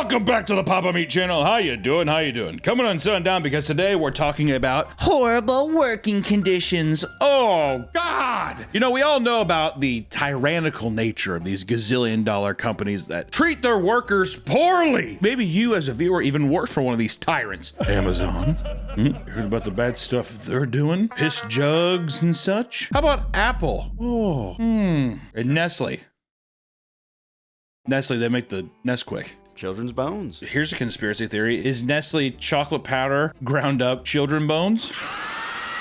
Welcome back to the Papa Meat channel. How you doing? How you doing? Coming on Sundown because today we're talking about horrible working conditions. Oh, God. You know, we all know about the tyrannical nature of these gazillion-dollar companies that treat their workers poorly. Maybe you as a viewer even work for one of these tyrants. Amazon. You heard about the bad stuff they're doing? Piss jugs and such? How about Apple? And Nestle. Nestle, they make the Nesquik. Children's bones. Here's a conspiracy theory. Is Nestle chocolate powder ground up children bones?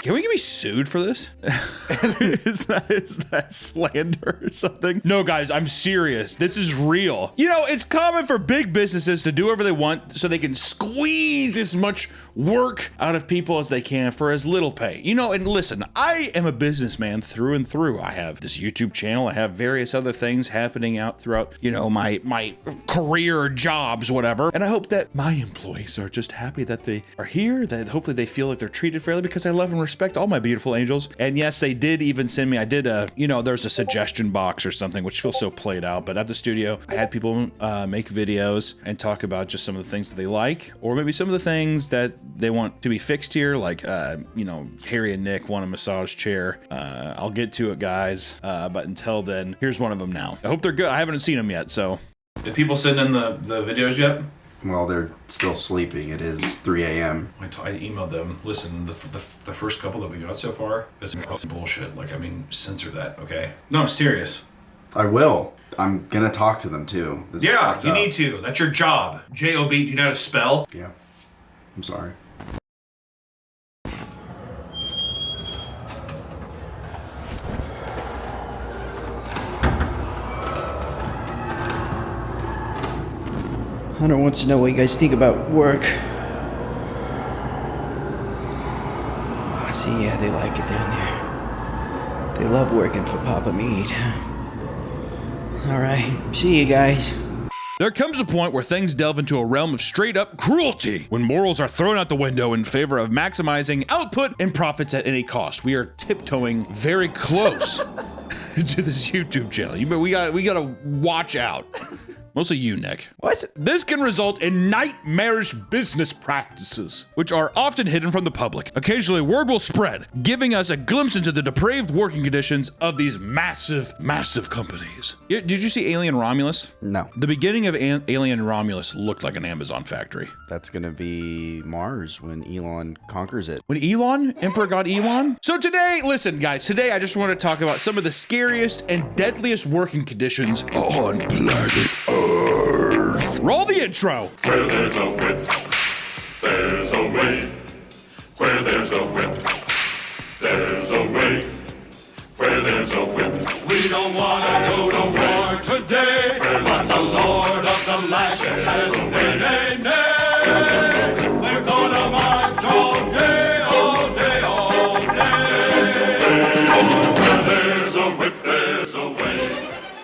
Can we get me sued for this? Is that slander or something? No, guys, I'm serious. This is real. You know, it's common for big businesses to do whatever they want so they can squeeze as much work out of people as they can for as little pay. You know, and listen, I am a businessman through and through. I have this YouTube channel. I have various other things happening out throughout, you know, my career, jobs, whatever. And I hope that my employees are just happy that they are here, that hopefully they feel like they're treated fairly, because I love and respect all my beautiful angels. And yes, they did even send me, there's a suggestion box or something, which feels so played out, but at the studio, I had people make videos and talk about just some of the things that they like, or maybe some of the things that they want to be fixed here, like, Harry and Nick want a massage chair. I'll get to it, guys, but until then, here's one of them now. I hope they're good. I haven't seen them yet, so. Did people send in the videos yet? Well, they're still sleeping. It is 3 a.m. I emailed them. Listen, the first couple that we got so far, it's bullshit. Like, I mean, censor that, okay? No, I'm serious. I will. I'm gonna talk to them too. Yeah, you need to. That's your job. J-O-B, do you know how to spell? Yeah. I'm sorry. Hunter wants to know what you guys think about work. Oh, see, yeah, they like it down there. They love working for Papa Meat. Alright, see you guys. There comes a point where things delve into a realm of straight-up cruelty, when morals are thrown out the window in favor of maximizing output and profits at any cost. We are tiptoeing very close to this YouTube channel. We gotta watch out. Mostly you, Nick. What? This can result in nightmarish business practices, which are often hidden from the public. Occasionally, word will spread, giving us a glimpse into the depraved working conditions of these massive, massive companies. Did you see Alien Romulus? No. The beginning of Alien Romulus looked like an Amazon factory. That's gonna be Mars when Elon conquers it. When Emperor got Elon? So today, listen, guys, today I just want to talk about some of the scariest and deadliest working conditions on planet Earth. Roll the intro. Where there's a whip, there's a way. Where there's a whip, there's a way. Where there's a whip, we don't want to go to war today. But the Lord of the Lashes says, nay, nay, nay. We're gonna march all day, all day, all day. Where there's a whip, there's a way.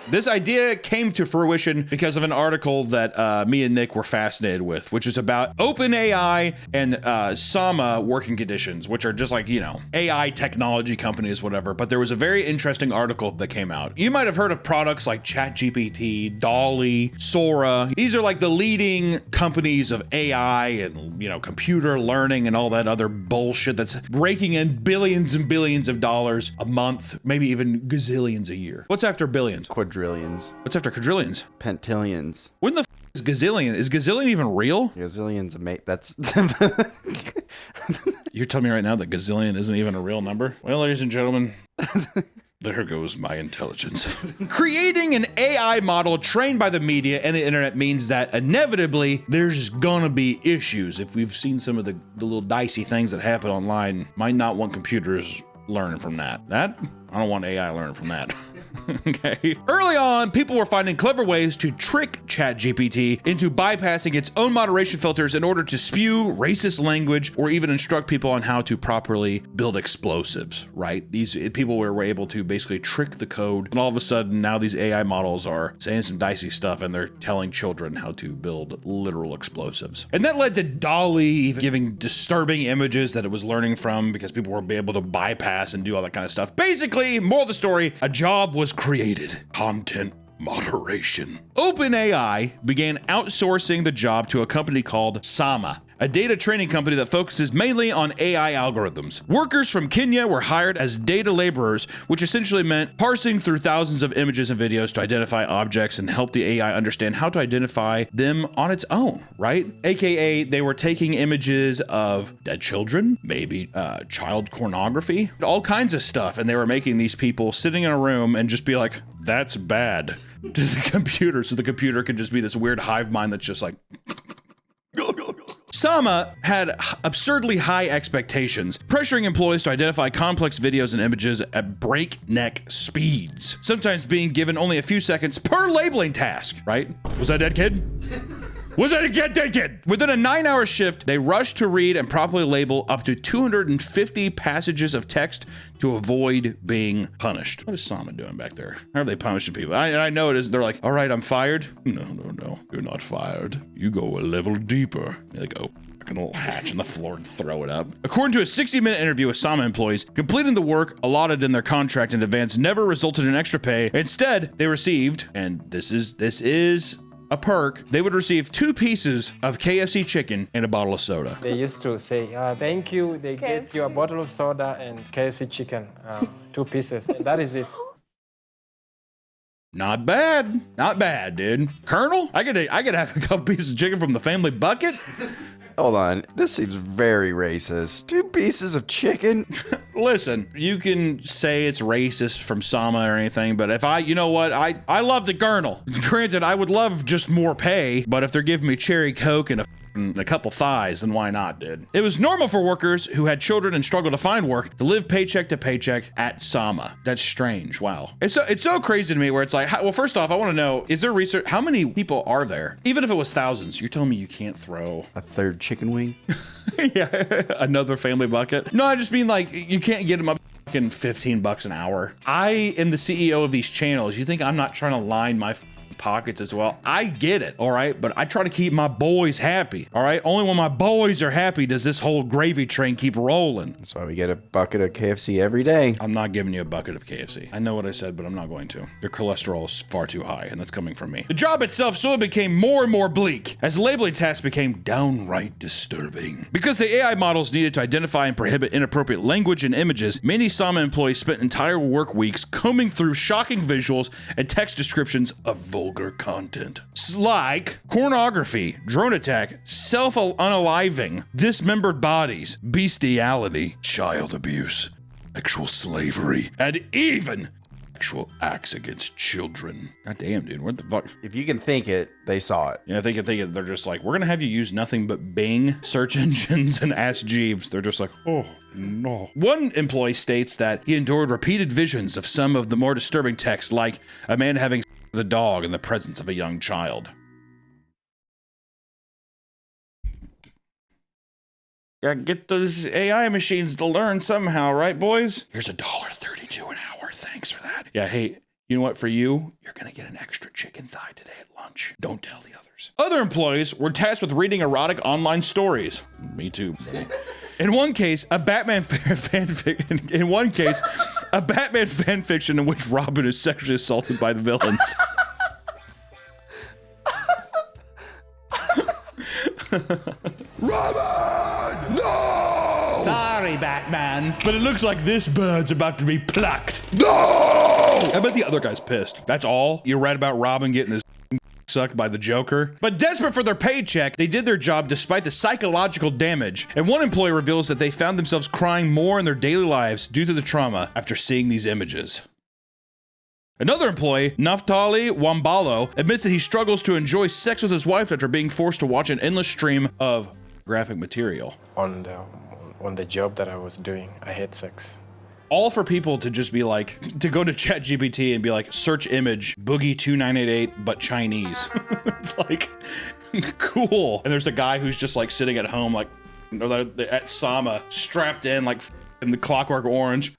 This idea came to fruition because of an article that me and Nick were fascinated with, which is about OpenAI and Sama working conditions, which are just like, you know, AI technology companies, whatever. But there was a very interesting article that came out. You might have heard of products like ChatGPT, DALL-E, Sora. These are like the leading companies of AI and, you know, computer learning and all that other bullshit that's raking in billions and billions of dollars a month, maybe even gazillions a year. What's after billions? Quadrillions. What's after quadrillions? Pentillions. When the f is gazillion? Is gazillion even real? Gazillions, mate. That's. You're telling me right now that gazillion isn't even a real number? Well, ladies and gentlemen, there goes my intelligence. Creating an AI model trained by the media and the internet means that inevitably there's gonna be issues. If we've seen some of the little dicey things that happen online, might not want computers learning from that. I don't want AI learning from that. Okay. Early on, people were finding clever ways to trick ChatGPT into bypassing its own moderation filters in order to spew racist language or even instruct people on how to properly build explosives, right? These people were able to basically trick the code, and all of a sudden now these AI models are saying some dicey stuff and they're telling children how to build literal explosives. And that led to DALL-E giving disturbing images that it was learning from because people were able to bypass and do all that kind of stuff. Basically, moral of the story, a job was created. Content Moderation. OpenAI began outsourcing the job to a company called Sama, a data training company that focuses mainly on AI algorithms. Workers from Kenya were hired as data laborers, which essentially meant parsing through thousands of images and videos to identify objects and help the AI understand how to identify them on its own, right? AKA, they were taking images of dead children, maybe child pornography, all kinds of stuff, and they were making these people sitting in a room and just be like, that's bad, to the computer, so the computer could just be this weird hive mind that's just like... Sama had absurdly high expectations, pressuring employees to identify complex videos and images at breakneck speeds, sometimes being given only a few seconds per labeling task, right? Was that a dead kid? Was that a dead kid? Within a 9-hour shift, they rushed to read and properly label up to 250 passages of text to avoid being punished. What is Sama doing back there? How are they punishing people? I know it is. They're like, all right, I'm fired. No. You're not fired. You go a level deeper. They go a little hatch in the floor and throw it up. According to a 60-minute interview with Sama employees, completing the work allotted in their contract in advance never resulted in extra pay. Instead, they received, and this is a perk, they would receive 2 pieces of KFC chicken and a bottle of soda. They used to say, thank you, they get you a bottle of soda and KFC chicken, 2 pieces, and that is it. Not bad, dude. Colonel, I could have a couple pieces of chicken from the family bucket. Hold on, this seems very racist. 2 pieces of chicken? Listen, you can say it's racist from Sama or anything, but if you know what, I love the Colonel. Granted, I would love just more pay, but if they're giving me cherry Coke and a couple thighs, then why not, dude? It was normal for workers who had children and struggled to find work to live paycheck to paycheck at Sama. That's strange. Wow. It's so crazy to me where it's like, well, first off, I want to know, is there research? How many people are there? Even if it was thousands, you're telling me you can't throw A third chicken wing? yeah, another family bucket? No, I just mean like, you can't get them up fucking $15 an hour. I am the CEO of these channels. You think I'm not trying to line my pockets as well? I get it, all right, but I try to keep my boys happy, all right? Only when my boys are happy does this whole gravy train keep rolling. That's why we get a bucket of KFC every day. I'm not giving you a bucket of KFC. I know what I said, but I'm not going to. Your cholesterol is far too high, and that's coming from me. The job itself slowly became more and more bleak as the labeling tasks became downright disturbing. Because the AI models needed to identify and prohibit inappropriate language and images, many Sama employees spent entire work weeks combing through shocking visuals and text descriptions of vulgar content. Like pornography, drone attack, self-unaliving, dismembered bodies, bestiality, child abuse, sexual slavery, and even sexual acts against children. God damn, dude, what the fuck? If you can think it, they saw it. Yeah, if they can think it, they're just like, we're gonna have you use nothing but Bing search engines and Ask Jeeves. They're just like, oh no. One employee states that he endured repeated visions of some of the more disturbing texts, like a man having the dog in the presence of a young child. Gotta get those AI machines to learn somehow, right, boys? Here's $1.32 an hour. Thanks for that. Yeah, hey, you know what? For you, you're gonna get an extra chicken thigh today at lunch. Don't tell the others. Other employees were tasked with reading erotic online stories. Me too. In one case, a Batman fan fiction in which Robin is sexually assaulted by the villains. Robin! No! Sorry, Batman, but it looks like this bird's about to be plucked. No! I bet the other guy's pissed. That's all you read about Robin getting his sucked by the Joker. But desperate for their paycheck, they did their job despite the psychological damage. And one employee reveals that they found themselves crying more in their daily lives due to the trauma after seeing these images. Another employee, Naftali Wambalo, admits that he struggles to enjoy sex with his wife after being forced to watch an endless stream of graphic material. On the job that I was doing, I had sex. All for people to just be like, to go to ChatGPT and be like, search image, Boogie 2988, but Chinese. It's like, cool. And there's a guy who's just like sitting at home, like, at Sama, strapped in, like, in the Clockwork Orange.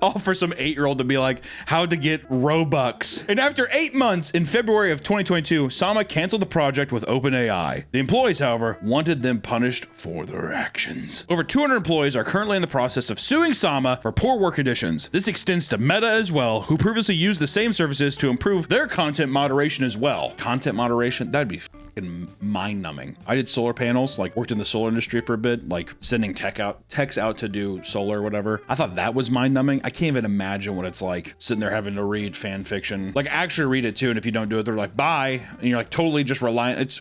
all for some 8-year-old to be like, how to get Robux. And after 8 months, in February of 2022, Sama canceled the project with OpenAI. The employees, however, wanted them punished for their actions. Over 200 employees are currently in the process of suing Sama for poor work conditions. This extends to Meta as well, who previously used the same services to improve their content moderation as well. Content moderation? That'd be mind-numbing. I did solar panels, like worked in the solar industry for a bit, like sending techs out to do solar or whatever. I thought that was mind-numbing. I can't even imagine what it's like sitting there having to read fan fiction. Like actually read it too, and if you don't do it, they're like, bye, and you're like totally just reliant. It's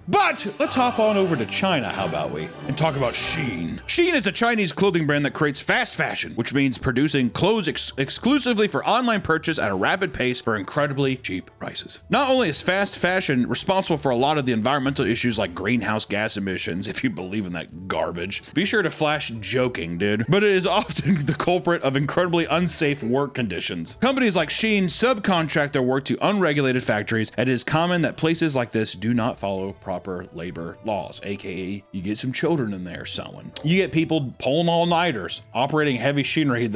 but let's hop on over to China, how about we, and talk about Shein. Shein is a Chinese clothing brand that creates fast fashion, which means producing clothes exclusively for online purchase at a rapid pace for incredibly cheap prices. Not only is fast fashion responsible for a lot of the environmental issues like greenhouse gas emissions, if you believe in that garbage, be sure to flash joking, dude, but it is often the culprit of incredibly unsafe work conditions. Companies like Shein subcontract their work to unregulated factories, and it is common that places like this do not follow proper labor laws, aka you get some children in there sewing. You get people pulling all-nighters, operating heavy machinery,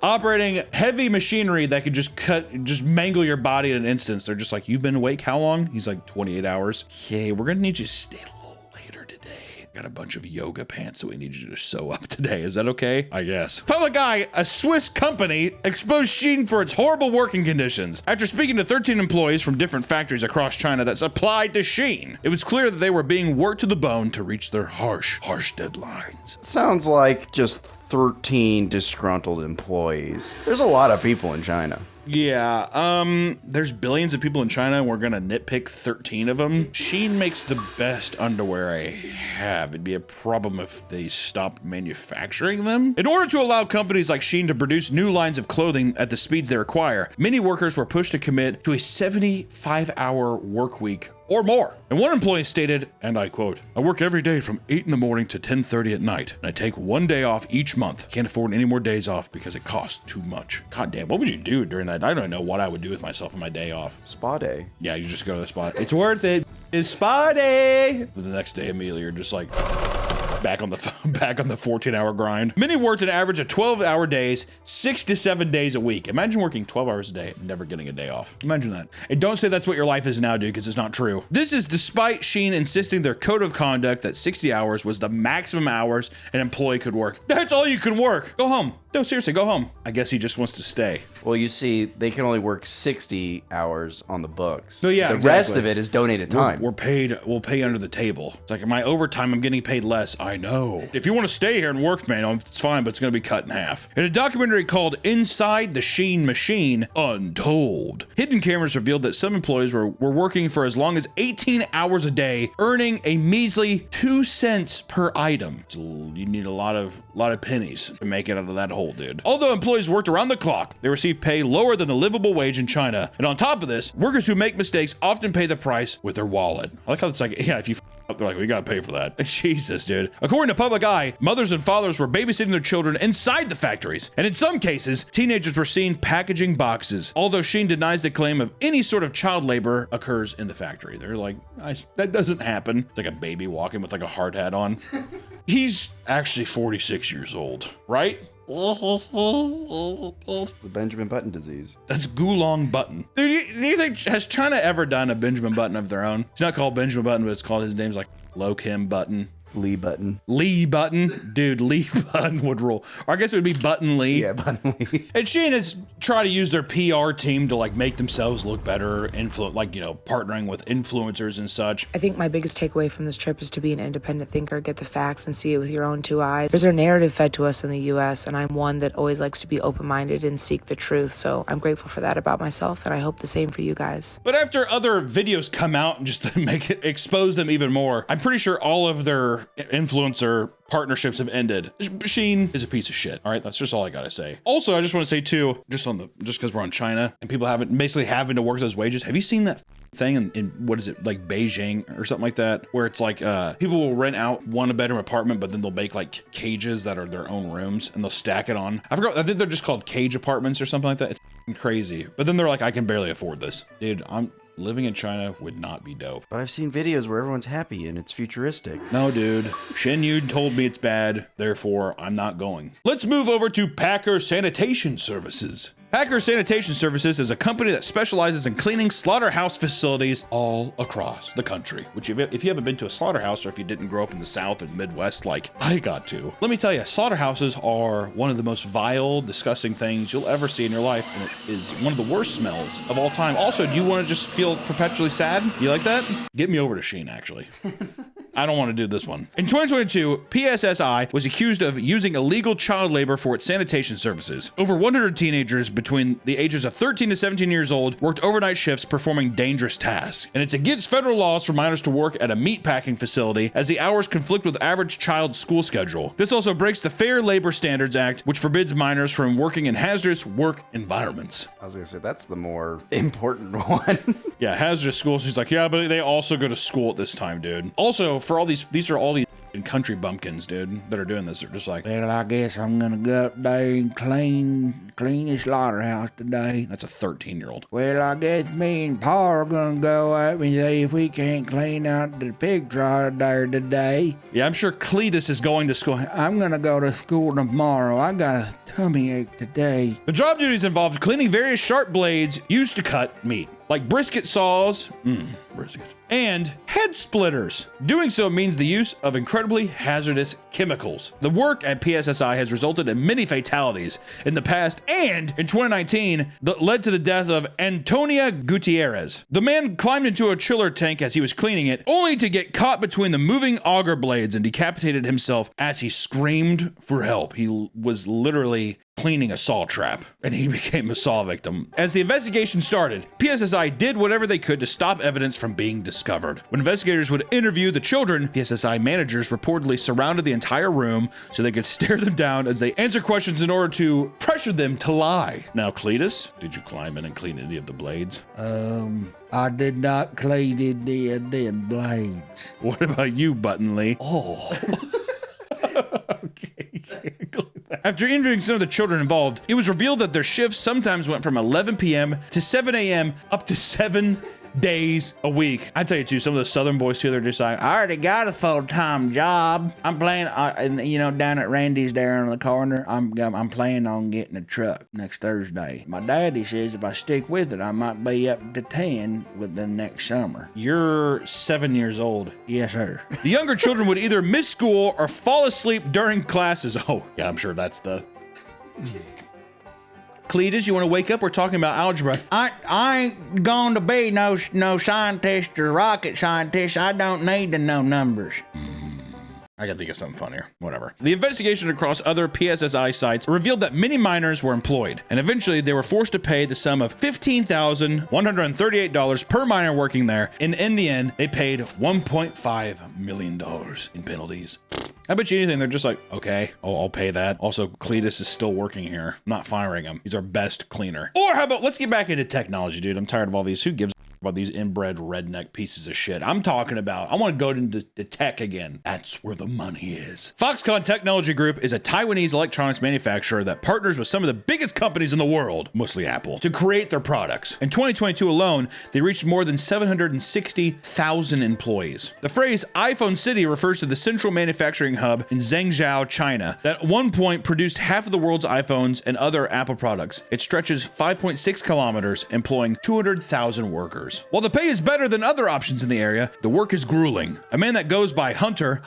operating heavy machinery that could just mangle your body in an instance. They're just like, you've been awake how long? He's like, 28 hours. Okay, we're gonna need you to stay a little later today. Got a bunch of yoga pants that we need you to sew up today. Is that okay? I guess. Public Eye, a Swiss company, exposed Shein for its horrible working conditions. After speaking to 13 employees from different factories across China that supplied to Shein, it was clear that they were being worked to the bone to reach their harsh deadlines. Sounds like just 13 disgruntled employees. There's a lot of people in China. Yeah, there's billions of people in China and we're gonna nitpick 13 of them. Shein makes the best underwear I have. It'd be a problem if they stopped manufacturing them. In order to allow companies like Shein to produce new lines of clothing at the speeds they require, many workers were pushed to commit to a 75-hour work week or more. And one employee stated, and I quote, "I work every day from 8 in the morning to 10:30 at night, and I take 1 day off each month. Can't afford any more days off because it costs too much." God damn, what would you do during that? I don't know what I would do with myself on my day off. Spa day. Yeah, you just go to the spot. It's worth it. It's spa day. But the next day, immediately, you're just like, back on the 14-hour grind. Many worked an average of 12-hour days, 6 to 7 days a week. Imagine working 12 hours a day and never getting a day off. Imagine that. And don't say that's what your life is now, dude, because it's not true. This is despite Shein insisting their code of conduct that 60 hours was the maximum hours an employee could work. That's all you can work. Go home. No, seriously, go home. I guess he just wants to stay. Well, you see, they can only work 60 hours on the books. No, yeah, the exactly. rest of it is donated time. We'll pay under the table. It's like my overtime, I'm getting paid less. I know. If you want to stay here and work, man, it's fine, but it's going to be cut in half. In a documentary called Inside the Shein Machine, Untold, hidden cameras revealed that some employees were working for as long as 18 hours a day, earning a measly 2 cents per item. So you need a lot of pennies to make it out of that hole, dude. Although employees worked around the clock, they received pay lower than the livable wage in China. And on top of this, workers who make mistakes often pay the price with their wallet. I like how it's like, yeah, if you up, they're like, we gotta pay for that. Jesus, dude. According to Public Eye, mothers and fathers were babysitting their children inside the factories. And in some cases, teenagers were seen packaging boxes. Although Shein denies the claim of any sort of child labor occurs in the factory. They're like, that doesn't happen. It's like a baby walking with like a hard hat on. He's actually 46 years old, right? The Benjamin Button disease. That's Gulong Button. Dude, do you think, has China ever done a Benjamin Button of their own? It's not called Benjamin Button, but it's called, his name's like Lo Kim Button. Lee Button. Lee Button? Dude, Lee Button would rule. Or I guess it would be Button Lee. Yeah, Button Lee. And Shein has tried to use their PR team to like make themselves look better, partnering with influencers and such. I think my biggest takeaway from this trip is to be an independent thinker, get the facts and see it with your own 2 eyes. There's a narrative fed to us in the US, and I'm one that always likes to be open-minded and seek the truth. So I'm grateful for that about myself, and I hope the same for you guys. But after other videos come out and just to expose them even more, I'm pretty sure all of their influencer partnerships have ended. Shein is a piece of shit. All right, that's just all I gotta say. Also, I just want to say too, just because we're on China and people basically having to work those wages. Have you seen that thing in what is it, like Beijing or something like that, where it's like people will rent out 1-bedroom apartment, but then they'll make like cages that are their own rooms and they'll stack it on. I forgot. I think they're just called cage apartments or something like that. It's crazy. But then they're like, I can barely afford this, dude. living in China would not be dope. But I've seen videos where everyone's happy and it's futuristic. No, dude. Shen Yun told me it's bad, therefore I'm not going. Let's move over to Packer Sanitation Services. Packer Sanitation Services is a company that specializes in cleaning slaughterhouse facilities all across the country. Which, if you haven't been to a slaughterhouse, or if you didn't grow up in the South and Midwest like I got to, let me tell you, slaughterhouses are one of the most vile, disgusting things you'll ever see in your life, and it is one of the worst smells of all time. Also, do you want to just feel perpetually sad? You like that? Get me over to Sheen, actually. I don't want to do this one. In 2022, PSSI was accused of using illegal child labor for its sanitation services. Over 100 teenagers between the ages of 13 to 17 years old worked overnight shifts performing dangerous tasks. And it's against federal laws for minors to work at a meatpacking facility, as the hours conflict with average child school schedule. This also breaks the Fair Labor Standards Act, which forbids minors from working in hazardous work environments. I was gonna say, that's the more important one. Yeah, hazardous schools. She's like, yeah, but they also go to school at this time, dude. Also, for all these are all these country bumpkins, dude, that are doing this. They're just like, well, I guess I'm gonna go up there and clean the slaughterhouse today. That's a 13-year-old. Well, I guess me and Pa are gonna go up and see if we can't clean out the pig trough there today. Yeah, I'm sure Cletus is going to school. I'm gonna go to school tomorrow. I got a tummy ache today. The job duties involved cleaning various sharp blades used to cut meat, like brisket saws, brisket, and head splitters. Doing so means the use of incredibly hazardous chemicals. The work at PSSI has resulted in many fatalities in the past, and in 2019, that led to the death of Antonia Gutierrez. The man climbed into a chiller tank as he was cleaning it, only to get caught between the moving auger blades and decapitated himself as he screamed for help. He was literally cleaning a saw trap, and he became a saw victim. As the investigation started, PSSI did whatever they could to stop evidence from being discovered. When investigators would interview the children, PSSI managers reportedly surrounded the entire room so they could stare them down as they answer questions in order to pressure them to lie. Now, Cletus, did you climb in and clean any of the blades? I did not clean any of them blades. What about you, Buttonly? Oh. Okay. After interviewing some of the children involved, it was revealed that their shifts sometimes went from 11 p.m. to 7 a.m. up to 7 days a week. I tell you too, some of the Southern boys too, they're just like, I already got a full-time job. I'm playing, down at Randy's there on the corner. I'm planning on getting a truck next Thursday. My daddy says if I stick with it, I might be up to 10 within next summer. You're 7 years old. Yes, sir. The younger children would either miss school or fall asleep during classes. Oh, yeah, I'm sure that's the... Cletus, you want to wake up? We're talking about algebra. I ain't going to be no scientist or rocket scientist. I don't need to know numbers. I gotta think of something funnier. Whatever. The investigation across other PSSI sites revealed that many minors were employed, and eventually they were forced to pay the sum of $15,138 per minor working there, and in the end, they paid $1.5 million in penalties. I bet you anything, they're just like, okay, I'll pay that. Also, Cletus is still working here. I'm not firing him. He's our best cleaner. Or how about, let's get back into technology, dude. I'm tired of all these. Who gives a about these inbred redneck pieces of shit? I'm talking about, I want to go into the tech again. That's where the money is. Foxconn Technology Group is a Taiwanese electronics manufacturer that partners with some of the biggest companies in the world, mostly Apple, to create their products. In 2022 alone, they reached more than 760,000 employees. The phrase iPhone City refers to the central manufacturing hub in Zhengzhou, China, that at one point produced half of the world's iPhones and other Apple products. It stretches 5.6 kilometers, employing 200,000 workers. While the pay is better than other options in the area, the work is grueling. A man that goes by Hunter,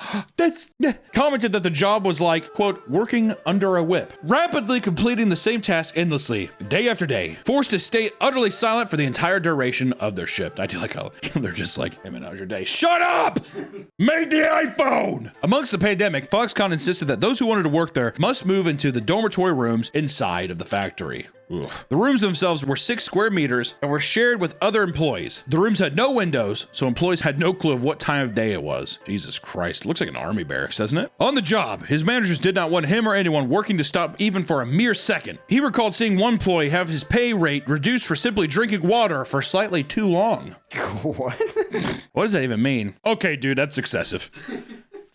commented that the job was like, quote, working under a whip, rapidly completing the same task endlessly, day after day, forced to stay utterly silent for the entire duration of their shift. I do like how they're just like, hey man, how's your day? Shut up! Made the iPhone! Amongst the pandemic, Foxconn insisted that those who wanted to work there must move into the dormitory rooms inside of the factory. Ugh. The rooms themselves were 6 square meters and were shared with other employees. The rooms had no windows, so employees had no clue of what time of day it was. Jesus Christ, looks like an army barracks, doesn't it? On the job, his managers did not want him or anyone working to stop even for a mere second. He recalled seeing one employee have his pay rate reduced for simply drinking water for slightly too long. What? What does that even mean? Okay, dude, that's excessive.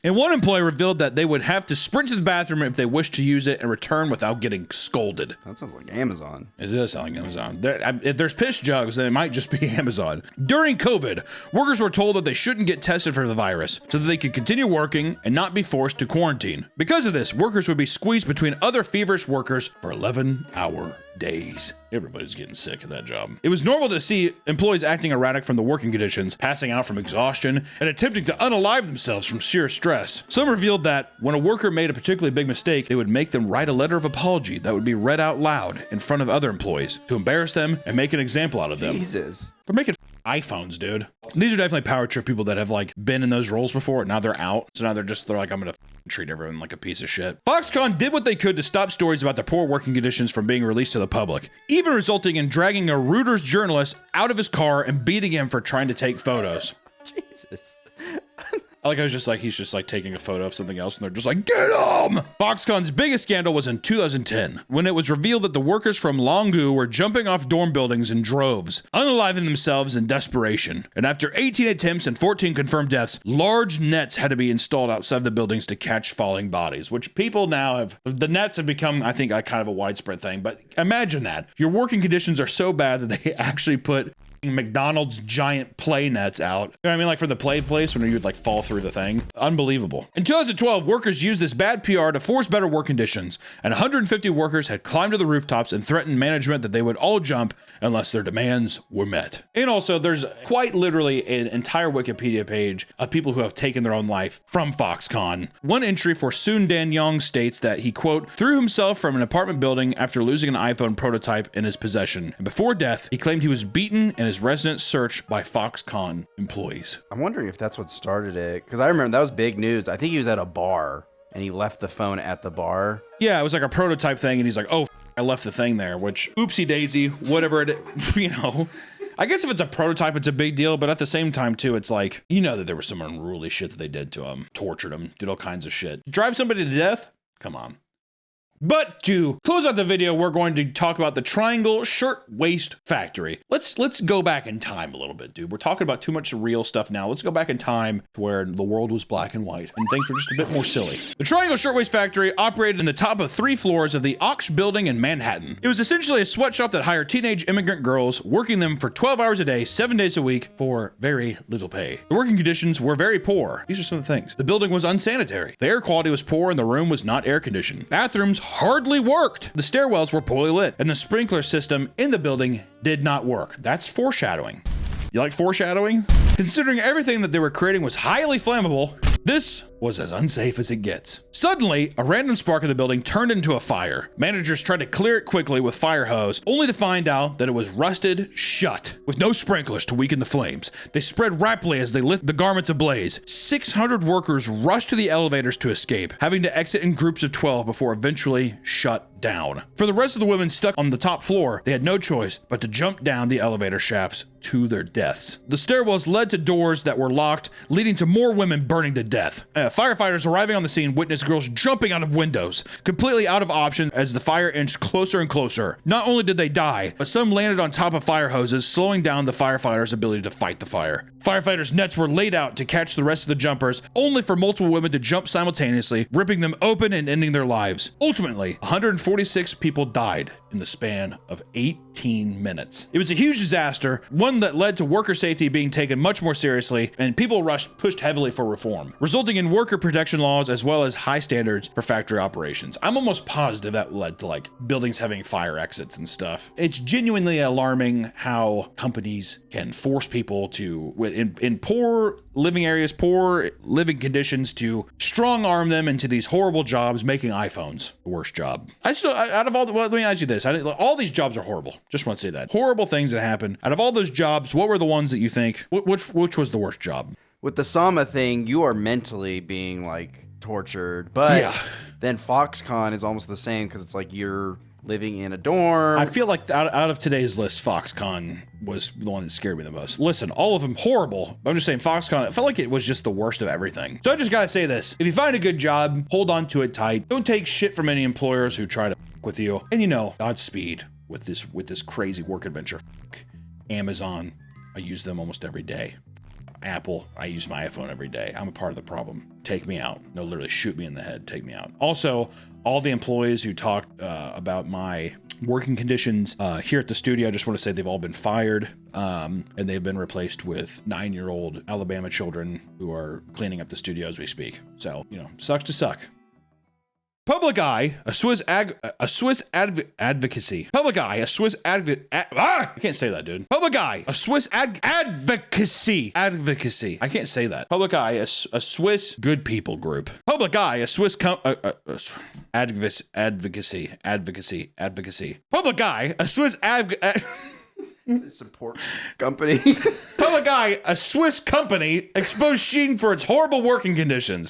And one employee revealed that they would have to sprint to the bathroom if they wished to use it and return without getting scolded. That sounds like Amazon. It does sound like Amazon. If there's piss jugs, then it might just be Amazon. During COVID, workers were told that they shouldn't get tested for the virus so that they could continue working and not be forced to quarantine. Because of this, workers would be squeezed between other feverish workers for 11-hour days. Everybody's getting sick of that job. It was normal to see employees acting erratic from the working conditions, passing out from exhaustion, and attempting to unalive themselves from sheer stress. Some revealed that when a worker made a particularly big mistake, they would make them write a letter of apology that would be read out loud in front of other employees to embarrass them and make an example out of them. Jesus. They're making iPhones, dude. These are definitely power trip people that have like been in those roles before. Now they're out. So now they're like, I'm gonna treat everyone like a piece of shit. Foxconn did what they could to stop stories about their poor working conditions from being released to the public, even resulting in dragging a Reuters journalist out of his car and beating him for trying to take photos. Jesus. I like, he's just like taking a photo of something else and they're just like, get him! Foxconn's biggest scandal was in 2010, when it was revealed that the workers from Longu were jumping off dorm buildings in droves, unaliving themselves in desperation. And after 18 attempts and 14 confirmed deaths, large nets had to be installed outside the buildings to catch falling bodies, which people now the nets have become, I think, a kind of a widespread thing. But imagine that. Your working conditions are so bad that they actually put McDonald's giant play nets out. You know what I mean? Like for the play place when you would like fall through the thing. Unbelievable. In 2012, workers used this bad PR to force better work conditions, and 150 workers had climbed to the rooftops and threatened management that they would all jump unless their demands were met. And also, there's quite literally an entire Wikipedia page of people who have taken their own life from Foxconn. One entry for Soon Dan Yong states that he, quote, threw himself from an apartment building after losing an iPhone prototype in his possession. And before death, he claimed he was beaten and his residence searched by Foxconn employees. I'm wondering if that's what started it, because I remember that was big news. I think he was at a bar and he left the phone at the bar. Yeah, it was like a prototype thing, and he's like, oh, I left the thing there, which, oopsie daisy, whatever it, you know. I guess if it's a prototype, it's a big deal, but at the same time, too, it's like, you know that there was some unruly shit that they did to him, tortured him, did all kinds of shit. Drive somebody to death? Come on. But to close out the video, we're going to talk about the Triangle Shirtwaist Factory. Let's go back in time a little bit, dude. We're talking about too much real stuff now. Let's go back in time to where the world was black and white and things were just a bit more silly. The Triangle Shirtwaist Factory operated in the top of 3 floors of the Ox building in Manhattan. It was essentially a sweatshop that hired teenage immigrant girls, working them for 12 hours a day, 7 days a week for very little pay. The working conditions were very poor. These are some of the things. The building was unsanitary. The air quality was poor and the room was not air conditioned. Bathrooms hardly worked. The stairwells were poorly lit, and the sprinkler system in the building did not work. That's foreshadowing. You like foreshadowing? Considering everything that they were creating was highly flammable, this was as unsafe as it gets. Suddenly, a random spark in the building turned into a fire. Managers tried to clear it quickly with fire hose, only to find out that it was rusted shut, with no sprinklers to weaken the flames. They spread rapidly as they lit the garments ablaze. 600 workers rushed to the elevators to escape, having to exit in groups of 12 before eventually shut down. For the rest of the women stuck on the top floor, they had no choice but to jump down the elevator shafts to their deaths. The stairwells led to doors that were locked, leading to more women burning to death. Firefighters arriving on the scene witnessed girls jumping out of windows, completely out of options as the fire inched closer and closer. Not only did they die, but some landed on top of fire hoses, slowing down the firefighters' ability to fight the fire. Firefighters' nets were laid out to catch the rest of the jumpers, only for multiple women to jump simultaneously, ripping them open and ending their lives. Ultimately, 146 people died in the span of 18 minutes. It was a huge disaster, one that led to worker safety being taken much more seriously, and people pushed heavily for reform, resulting in worker protection laws as well as high standards for factory operations. I'm almost positive that led to like buildings having fire exits and stuff. It's genuinely alarming how companies can force people to, in poor living areas, poor living conditions, to strong arm them into these horrible jobs, making iPhones the worst job. Out of all the, well, let me ask you this. All these jobs are horrible. Just want to say that. Horrible things that happen. Out of all those jobs, what were the ones that you think, which was the worst job? With the Sama thing, you are mentally being like tortured, but yeah. Then Foxconn is almost the same because it's like you're living in a dorm. I feel like out of today's list, Foxconn was the one that scared me the most. Listen, all of them horrible. I'm just saying Foxconn, I felt like it was just the worst of everything. So I just gotta say this. If you find a good job, hold on to it tight. Don't take shit from any employers who try to fuck with you. And you know, Godspeed with this crazy work adventure. Amazon, I use them almost every day. Apple, I use my iPhone every day. I'm a part of the problem. take me out. No, literally shoot me in the head, take me out. Also, all the employees who talked about my working conditions here at the studio, I just want to say they've all been fired, and they've been replaced with 9-year-old Alabama children who are cleaning up the studio as we speak. So, you know, sucks to suck. Public Eye, a Swiss advocacy. Public Eye, a Swiss I can't say that, dude. Public Eye, a Swiss advocacy. I can't say that. Public Eye, a Swiss good people group. Public Eye, a Swiss advocacy. Public Eye, a Swiss Support company. Public Eye, a Swiss company, exposed Shein for its horrible working conditions.